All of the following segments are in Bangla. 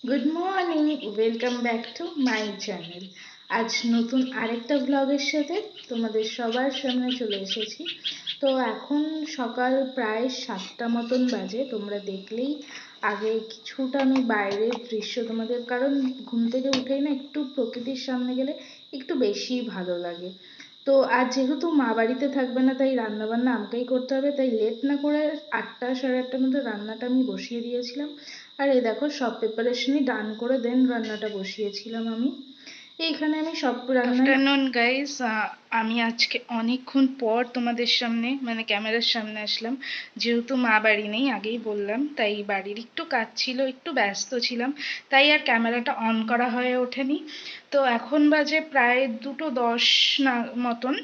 Good morning, welcome back to my channel. আজ নতুন আরেকটা ব্লগের সাথে তোমাদের সবার সামনে চলে এসেছি। তো এখন সকাল প্রায় 7টা মতন বাজে। তোমরা দেখলেই আগে কিছুটা আমি বাইরের দৃশ্য তোমাদের, কারণ ঘুম থেকে উঠেই না একটু প্রকৃতির সামনে গেলে একটু বেশি ভালো লাগে। তো আজ যেহেতু মা বাড়িতে থাকবে না, তাই রান্না বান্না আমাকেই করতে হবে। তাই লেট না করে 8টা সাড়ে 8টার মধ্যে রান্নাটা আমি বসিয়ে দিয়েছিলাম। আর এই দেখো সব প্রিপারেশনই ডান করে দেন রান্নাটা বসিয়েছিলাম আমি। এইখানে আমি সব রান্না। আফটারনুন গাইস, আমি আজকে অনেকক্ষণ পর তোমাদের সামনে মানে ক্যামেরার সামনে আসলাম। যেহেতু মা বাড়ি নেই, আগেই বললাম, তাই বাড়ির একটু কাজ ছিল, একটু ব্যস্ত ছিলাম, তাই আর ক্যামেরাটা অন করা হয়ে ওঠেনি। তো এখন বাজে প্রায় 2:10 না মতন।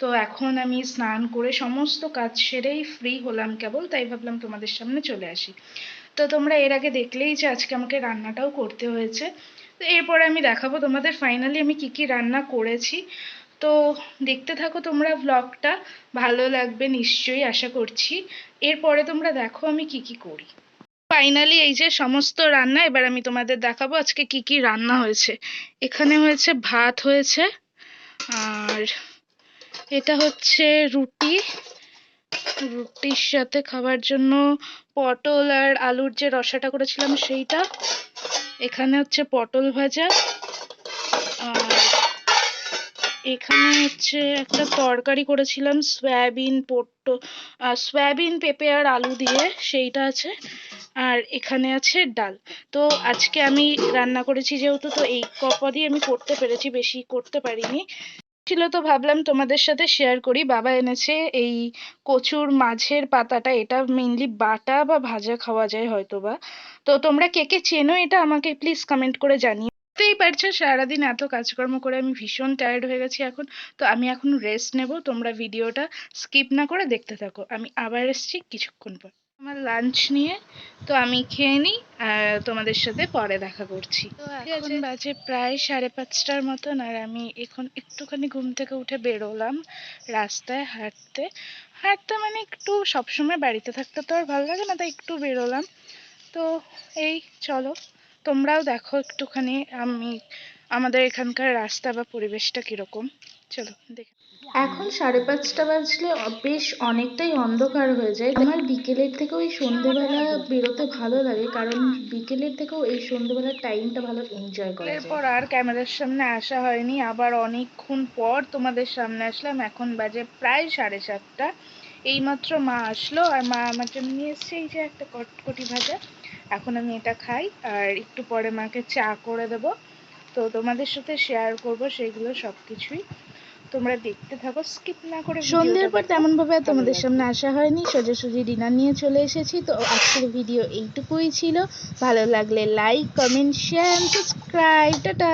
তো এখন আমি স্নান করে সমস্ত কাজ সেরেই ফ্রি হলাম কেবল, তাই ভাবলাম তোমাদের সামনে চলে আসি। তো তোমরা এর আগে দেখলেই যে আজকে আমাকে রান্নাটাও করতে হয়েছে। তো এরপরে আমি দেখাবো তোমাদের ফাইনালি আমি কি কি রান্না করেছি। তো দেখতে থাকো তোমরা ব্লগটা, ভালো লাগবে নিশ্চয়ই আশা করছি। এরপরে তোমরা দেখো আমি কি কি করি। ফাইনালি এই যে সমস্ত রান্না, এবার আমি তোমাদের দেখাবো আজকে কি কি রান্না হয়েছে। এখানে হয়েছে ভাত হয়েছে, আর এটা হচ্ছে রুটি, রুটির সাথে খাবার জন্য পটল আর আলুর যে রসাটা করেছিলাম সেইটা। এখানে হচ্ছে পটল ভাজা, আর এখানে হচ্ছে একটা তরকারি করেছিলাম সয়াবিন পেঁপে আর আলু দিয়ে, সেইটা আছে। আর এখানে আছে ডাল। তো আজকে আমি রান্না করেছি যেহেতু, তো এই কপদই আমি করতে পেরেছি, বেশি করতে পারিনি। ছিল তো ভাবলাম তোমাদের সাথে শেয়ার করি। বাবা এনেছে এই কচুর মাছের পাতাটা, এটা মেইনলি বাটা বা ভাজা খাওয়া যায় হয়তো বা। তো তোমরা কে কে চেনো এটা আমাকে প্লিজ কমেন্ট করে জানিও। বুঝতেই পারছো সারাদিন এত কাজকর্ম করে আমি ভীষণ টায়ার্ড হয়ে গেছি এখন। তো আমি এখন রেস্ট নেব, তোমরা ভিডিওটা স্কিপ না করে দেখতে থাকো। আমি আবার এসছি কিছুক্ষণ পর আমার লাঞ্চ নিয়ে। তো আমি খেয়ে নিই আর তোমাদের সাথে পরে দেখা করছি। তো এখন বাজে প্রায় 5:30টার মতন, আর আমি এখন একটুখানি ঘুম থেকে উঠে বেরোলাম রাস্তায় হাঁটতে। হাঁটতে মানে একটু, সবসময় বাড়িতে থাকতে তো আর ভালো লাগে না, তাই একটু বেরোলাম। তো এই চলো তোমরাও দেখো একটুখানি আমাদের এখানকার রাস্তা বা পরিবেশটা কিরকম। চলো দেখে। এখন 5:30টা বাজলে বেশ অনেকটাই অন্ধকার হয়ে যায়। আমার বিকেলের থেকেও এই সন্ধেবেলা বেরোতে ভালো লাগে, কারণ বিকেলের থেকেও এই সন্ধেবেলার টাইমটা ভালো এনজয় করা যায়। এরপর আর ক্যামেরার সামনে আসা হয়নি, আবার অনেকক্ষণ পর তোমাদের সামনে আসলাম। এখন বাজে প্রায় 7:30। এইমাত্র মা আসলো, আর মা আমার জন্য নিয়ে এসছে এই যে একটা কটকটি ভাজা। এখন আমি এটা খাই, আর একটু পরে মাকে চা করে দেবো। তো তোমাদের সাথে শেয়ার করব সেগুলো সবকিছুই, তোমরা দেখতে থাকো স্কিপ না করে। সন্ধ্যের পর তেমন ভাবে তোমাদের সামনে আসা হয়নি, সোজাসুজি ডিনার নিয়ে চলে এসেছি। তো আজকের ভিডিও এইটুকুই ছিল। ভালো লাগলে like, comment, share, subscribe. Tata.